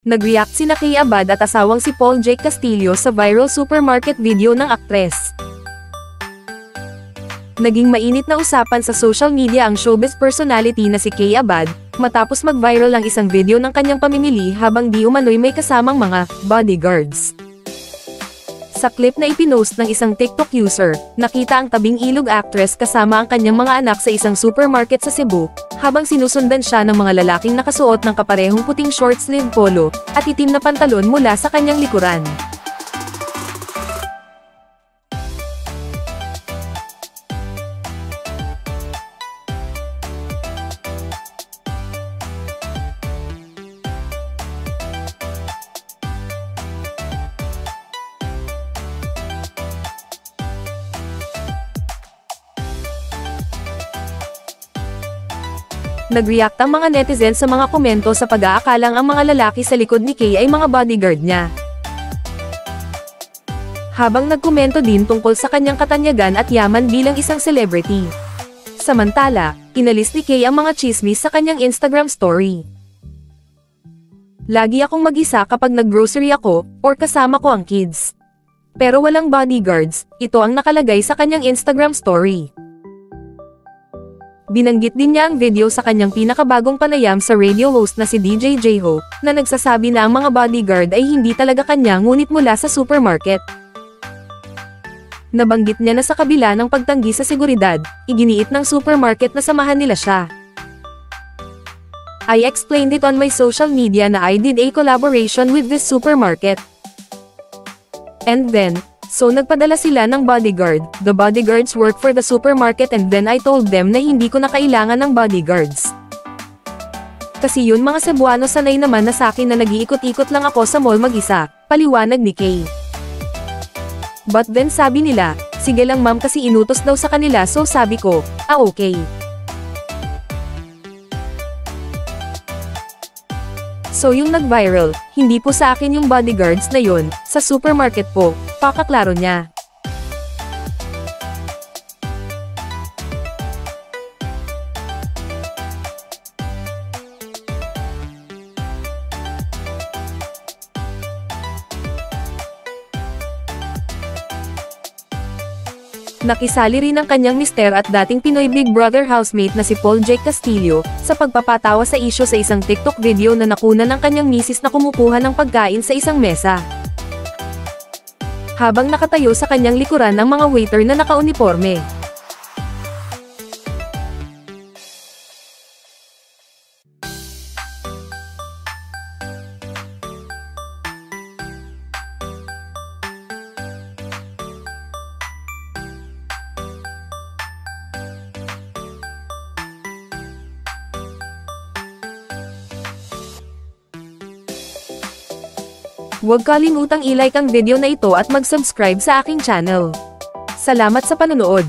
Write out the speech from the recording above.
Nag-react sina Kay Abad at asawang si Paul Jake Castillo sa viral supermarket video ng aktres. Naging mainit na usapan sa social media ang showbiz personality na si Kay Abad, matapos mag-viral ang isang video ng kanyang pamimili habang di umano'y may kasamang mga bodyguards. Sa clip na ipinost ng isang TikTok user, nakita ang tabing ilog actress kasama ang kanyang mga anak sa isang supermarket sa Cebu, habang sinusundan siya ng mga lalaking nakasuot ng kaparehong puting short-sleeve polo, at itim na pantalon mula sa kanyang likuran. Nag-react ang mga netizens sa mga komento sa pag-aakalang ang mga lalaki sa likod ni Kay ay mga bodyguard niya. Habang nagkomento din tungkol sa kanyang katanyagan at yaman bilang isang celebrity. Samantala, inalis ni Kay ang mga chismis sa kanyang Instagram story. "Lagi akong mag-isa kapag nag-grocery ako, or kasama ko ang kids. Pero walang bodyguards," ito ang nakalagay sa kanyang Instagram story. Binanggit din niya ang video sa kanyang pinakabagong panayam sa radio host na si DJ Jeho, na nagsasabi na ang mga bodyguard ay hindi talaga kanya ngunit mula sa supermarket. Nabanggit niya na sa kabila ng pagtanggi sa seguridad, iginiit ng supermarket na samahan nila siya. "I explained it on my social media na I did a collaboration with this supermarket. And then, so nagpadala sila ng bodyguard, the bodyguards work for the supermarket and then I told them na hindi ko na kailangan ng bodyguards. Kasi yun mga Cebuano sanay naman na sakin na nag-iikot-ikot lang ako sa mall mag-isa," paliwanag ni Kay. But then sabi nila, "Sige lang ma'am kasi inutos daw sa kanila so sabi ko, okay." So yung nag-viral, hindi po sa akin yung bodyguards na yun, sa supermarket po, pakaklaro niya. Nakisali rin ang kanyang mister at dating Pinoy Big Brother housemate na si Paul Jake Castillo, sa pagpapatawa sa isyu sa isang TikTok video na nakuna ng kanyang misis na kumukuha ng pagkain sa isang mesa. Habang nakatayo sa kanyang likuran ang mga waiter na nakauniporme. Huwag kalimutang i-like ang video na ito at mag-subscribe sa aking channel. Salamat sa panonood!